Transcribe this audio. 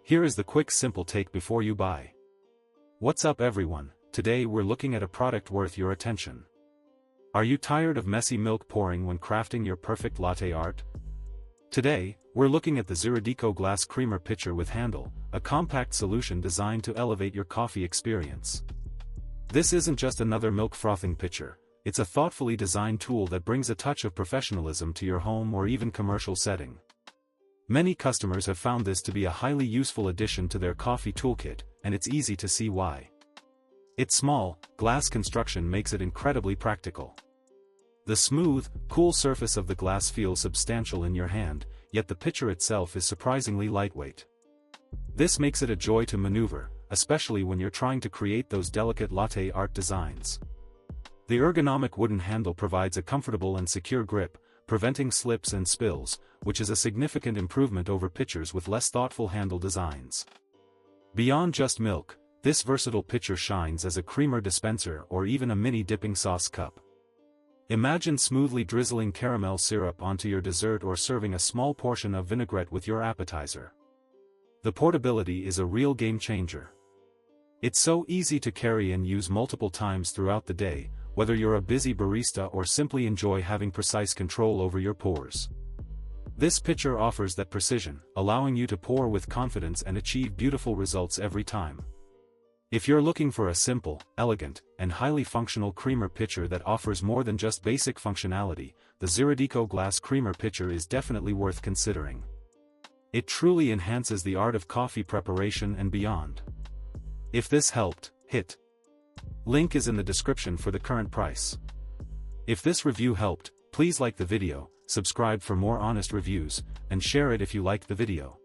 Here is the quick simple take before you buy. What's up everyone, today we're looking at a product worth your attention. Are you tired of messy milk pouring when crafting your perfect latte art? Today, we're looking at the Zerodeko glass creamer pitcher with handle, a compact solution designed to elevate your coffee experience. This isn't just another milk frothing pitcher, it's a thoughtfully designed tool that brings a touch of professionalism to your home or even commercial setting. Many customers have found this to be a highly useful addition to their coffee toolkit, and it's easy to see why. Its small, glass construction makes it incredibly practical. The smooth, cool surface of the glass feels substantial in your hand, yet the pitcher itself is surprisingly lightweight. This makes it a joy to maneuver, especially when you're trying to create those delicate latte art designs. The ergonomic wooden handle provides a comfortable and secure grip, preventing slips and spills, which is a significant improvement over pitchers with less thoughtful handle designs. Beyond just milk, this versatile pitcher shines as a creamer dispenser or even a mini dipping sauce cup. Imagine smoothly drizzling caramel syrup onto your dessert or serving a small portion of vinaigrette with your appetizer. The portability is a real game changer. It's so easy to carry and use multiple times throughout the day, whether you're a busy barista or simply enjoy having precise control over your pours. This pitcher offers that precision, allowing you to pour with confidence and achieve beautiful results every time. If you're looking for a simple, elegant, and highly functional creamer pitcher that offers more than just basic functionality, the Zerodeko glass creamer pitcher is definitely worth considering. It truly enhances the art of coffee preparation and beyond. If this helped, hit link is in the description for the current price. If this review helped, please like the video, subscribe for more honest reviews, and share it if you liked the video.